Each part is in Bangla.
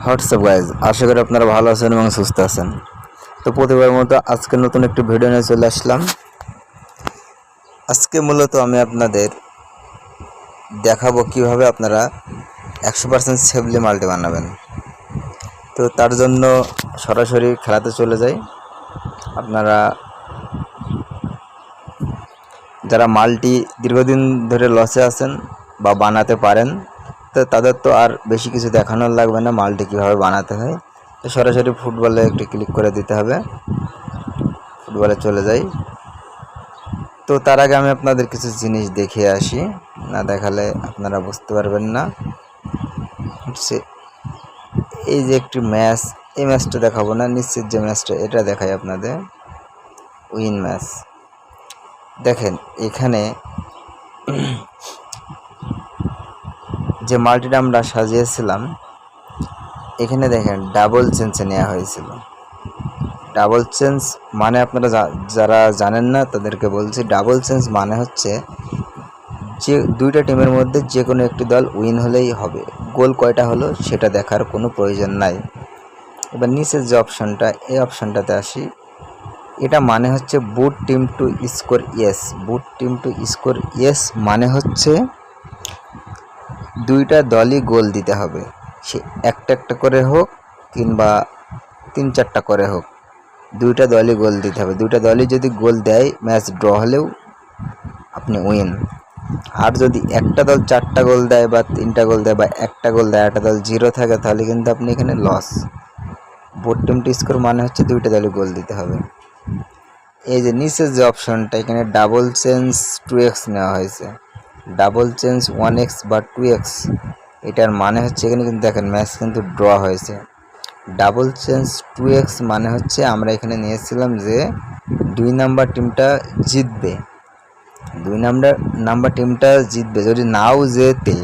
হোয়াটসঅ্যাপ গাইজ, আশা করি আপনারা ভালো আছেন এবং সুস্থ আছেন। তো প্রতিবার মতো আজকে নতুন একটি ভিডিও নিয়ে চলে আসলাম। আজকে মূলত আমি আপনাদের দেখাবো কিভাবে আপনারা 100% সেফলি মাল্টি বানাবেন। তো তার জন্য সরাসরি খেলাতে চলে যাই। আপনারা যারা মাল্টি দীর্ঘদিন ধরে লসে আছেন বা বানাতে পারেন, তো তাদের তো আর বেশি কিছু দেখানোর লাগবে না মাল্টি কীভাবে বানাতে হয়। তো সরাসরি ফুটবলে একটি ক্লিক করে দিতে হবে। ফুটবলে চলে যাই। তো তার আগে আমি আপনাদের কিছু জিনিস দেখিয়ে আসি, না দেখালে আপনারা বুঝতে পারবেন না। হচ্ছে এই যে একটি ম্যাচ, এই ম্যাচটা দেখাবো না, নিশ্চিত যে ম্যাচটা এটা দেখাই আপনাদের, উইন ম্যাচ। দেখেন এখানে যে মাল্টিটা আমরা সাজিয়েছিলাম, এখানে দেখেন ডাবল চেঞ্জে নেওয়া হয়েছিল। ডাবল চেঞ্জ মানে আপনারা যারা জানেন না তাদেরকে বলছি, ডাবল চেঞ্জ মানে হচ্ছে যে দুইটা টিমের মধ্যে যে কোনো একটি দল উইন হলেই হবে, গোল কয়টা হলো সেটা দেখার কোনো প্রয়োজন নাই। এবার নিচের যে অপশানটা, এই অপশানটাতে আসি। এটা মানে হচ্ছে বুট team to score yes. Boot team to score yes মানে হচ্ছে দুইটা দলই গোল দিতে হবে, সে একটা একটা করে হোক কিংবা 3-4টা করে হোক, দুইটা দলই গোল দিতে হবে। দুইটা দলই যদি গোল দেয়, ম্যাচ ড্র হলেও আপনি উইন। আর যদি একটা দল 4টা গোল দেয় বা 3টা গোল দেয় বা একটা গোল দেয়, একটা দল 0 থাকে, তাহলে কিন্তু আপনি এখানে loss. Both team to score মানে হচ্ছে দুইটা দলই গোল দিতে হবে। এই যে নিচের যে অপশনটা, এখানে ডাবল চেঞ্জ 2x নেওয়া হয়েছে। ডাবল চেঞ্জ 1x বা 2x, এটার মানে হচ্ছে এখানে কিন্তু দেখেন ম্যাচ কিন্তু ড্র হয়েছে। ডাবল চেঞ্জ 2x মানে হচ্ছে আমরা এখানে নিয়েছিলাম যে 2 নাম্বার টিমটা জিতবে, 2 নাম্বার টিমটা জিতবে। যদি নাও জেতে,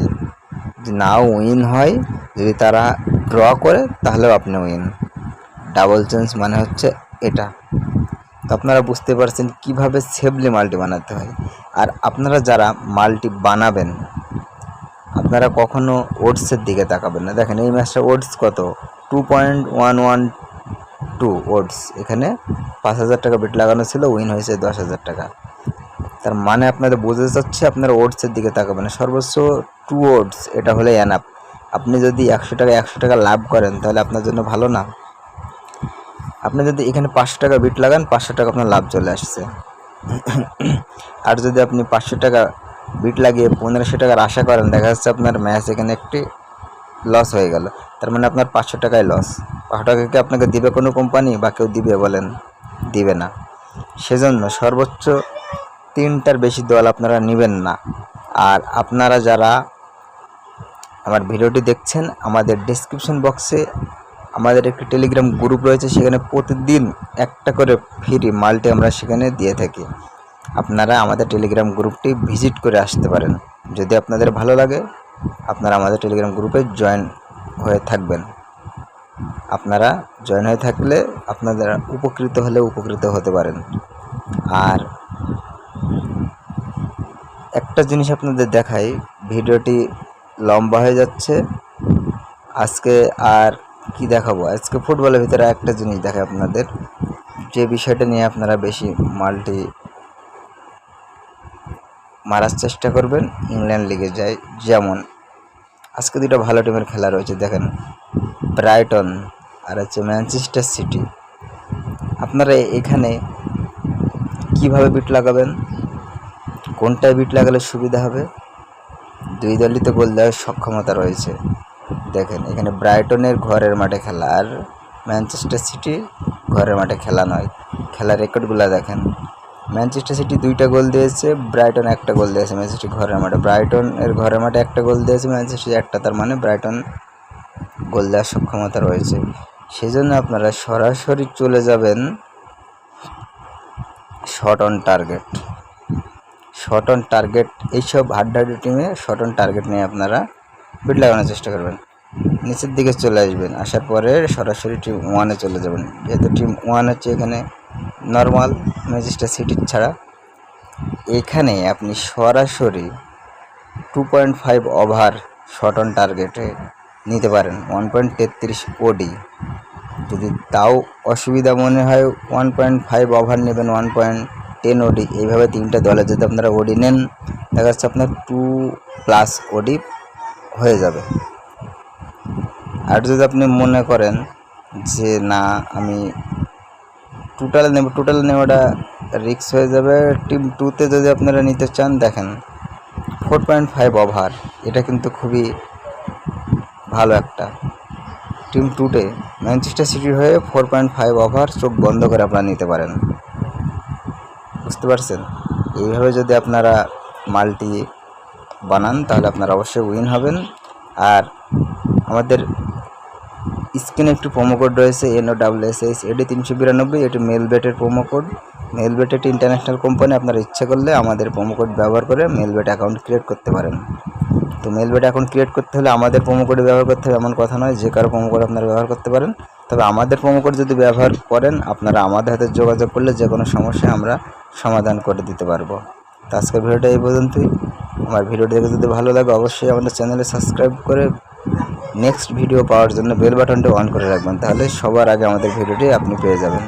যদি নাও উইন হয়, যদি তারা ড্র করে, তাহলেও আপনি উইন। ডাবল চেঞ্জ মানে হচ্ছে এটা। তো আপনারা বুঝতে পারছেন কিভাবে সেফলি মাল্টি বানাতে হয়। আর আপনারা যারা মাল্টি বানাবেন, আপনারা কখনো ওডসের দিকে তাকাবেন না। দেখেন এই ম্যাচটা ওডস কত, 2.112 ওডস। এখানে 5,000 টাকা বেট লাগানো ছিল, উইন হয়েছে 10,000 টাকা। তার মানে আপনাদের বোঝা যাচ্ছে আপনারা ওডসের দিকে তাকাবেন না, সর্বোচ্চ 2 ওডস, এটা হলে এনাফ। আপনি যদি 100 টাকা লাভ করেন, তাহলে আপনার জন্য ভালো না? আপনি যদি এখানে 500 টাকা বিট লাগান, 500 টাকা আপনার লাভ চলে আসছে। আর যদি আপনি 500 টাকা বিট লাগিয়ে 1500 টাকার আশা করেন, দেখা যাচ্ছে আপনার ম্যাচ এখানে একটি লস হয়ে গেল। তার মানে আপনার 500 টাকায় লস। 500 টাকা কি আপনাকে দিবে কোনো কোম্পানি বা কেউ দিবে বলেন? দিবে না। সেজন্য সর্বোচ্চ 3টার বেশি দল আপনারা নেবেন না। আর আপনারা যারা আমার ভিডিওটি দেখছেন, আমাদের ডেসক্রিপশন বক্সে আমাদের একটি টেলিগ্রাম গ্রুপ রয়েছে, সেখানে প্রতিদিন একটা করে ফ্রি মাল্টি আমরা সেখানে দিয়ে থাকি। আপনারা আমাদের টেলিগ্রাম গ্রুপটি ভিজিট করে আসতে পারেন। যদি আপনাদের ভালো লাগে, আপনারা আমাদের টেলিগ্রাম গ্রুপে জয়েন হয়ে থাকবেন। আপনারা জয়েন হয়ে থাকলে আপনাদের উপকৃত হতে পারেন। আর একটা জিনিস আপনাদের দেখাই, ভিডিওটি লম্বা হয়ে যাচ্ছে আজকে। আর কি দেখাবো, আজকে ফুটবলের ভিতরে একটা জিনিস দেখাই আপনাদের, যে বিষয়টা নিয়ে আপনারা বেশি মাল্টি মারার চেষ্টা করবেন। ইংল্যান্ড লিগে যায়, যেমন আজকে দুটো ভালো টিমের খেলা রয়েছে, দেখেন ব্রাইটন আর হচ্ছে ম্যানচেস্টার সিটি। আপনারা এখানে কিভাবে বিট লাগাবেন, কোনটায় বিট লাগালে সুবিধা হবে? দুই দলই তো গোল দেওয়ার সক্ষমতা রয়েছে। দেখেন এখানে ব্রাইটনের ঘরের মাঠে খেলা, আর ম্যানচেস্টার সিটি ঘরের মাঠে খেলা নয়। খেলার রেকর্ডগুলো দেখেন, ম্যানচেস্টার সিটি 2টা গোল দিয়েছে, ব্রাইটন 1টা গোল দিয়েছে। ম্যানচেস্টার ঘরের মাঠে, ব্রাইটনের ঘরের মাঠে 1টা গোল দিয়েছে, ম্যানচেস্টার 1টা। তার মানে ব্রাইটন গোল দেওয়ার সক্ষমতা রয়েছে। সেজন্য আপনারা সরাসরি চলে যাবেন shot on target. Shot on target, এইসব হাড্ডাহাড্ডি টিমে শট অন টার্গেট নিয়ে আপনারা বিট লাগানোর চেষ্টা করবেন। নিচের দিকে চলে আসবেন, আসার পরে সরাসরি টিম 1-এ চলে যাবেন। যেহেতু টিম 1 হচ্ছে এখানে নর্মাল, ম্যানচেস্টার সিটির ছাড়া। এখানে আপনি সরাসরি 2.5 ওভার শট অন টার্গেটে নিতে পারেন 1.33 ওডি। যদি তাও অসুবিধা মনে হয় 1.5 ওভার নেবেন, 1.10 ওডি। এইভাবে 3টে দলে যদি আপনারা ওডি নেন, দেখা যাচ্ছে আপনার 2+ ওডি হয়ে যাবে। আর যদি আপনি মনে করেন যে না আমি টোটাল নেওয়াটা রিস্ক হয়ে যাবে, টিম 2তে যদি আপনারা নিতে চান, দেখেন 4.5 ওভার, এটা কিন্তু খুবই ভালো একটা। টিম 2টে ম্যানচেস্টার সিটির হয়ে 4.5 ওভার চোখ বন্ধ করে আপনারা নিতে পারেন। বুঝতে পারছেন? এইভাবে যদি আপনারা মাল্টি বানান তাহলে আপনারা অবশ্যই উইন হবেন। আর আমাদের স্ক্রিনে একটি প্রোমো কোড রয়েছে NOWSH, এটি 392, এটি মেলবেটের প্রোমো কোড। মেলবেট একটি ইন্টারন্যাশনাল কোম্পানি, আপনারা ইচ্ছে করলে আমাদের প্রোমো কোড ব্যবহার করে মেলবেট অ্যাকাউন্ট ক্রিয়েট করতে পারেন। তো মেলবেট অ্যাকাউন্ট ক্রিয়েট করতে হলে আমাদের প্রোমো কোড ব্যবহার করতে হবে এমন কথা নয়, যে কারো প্রোমো কোড আপনারা ব্যবহার করতে পারেন। তবে আমাদের প্রোমো কোড যদি ব্যবহার করেন, আপনারা আমাদের হাতে যোগাযোগ করলে যে কোনো সমস্যায় আমরা সমাধান করে দিতে পারবো। তো আজকের ভিডিওটা এই পর্যন্তই। আমার ভিডিওটি দেখে যদি ভালো লাগে অবশ্যই আমাদের চ্যানেলে সাবস্ক্রাইব করে নেক্সট ভিডিও পাওয়ার জন্য বেল বাটনটি অন করে রাখবেন, তাহলে সবার আগে আমাদের ভিডিওটি আপনি পেয়ে যাবেন।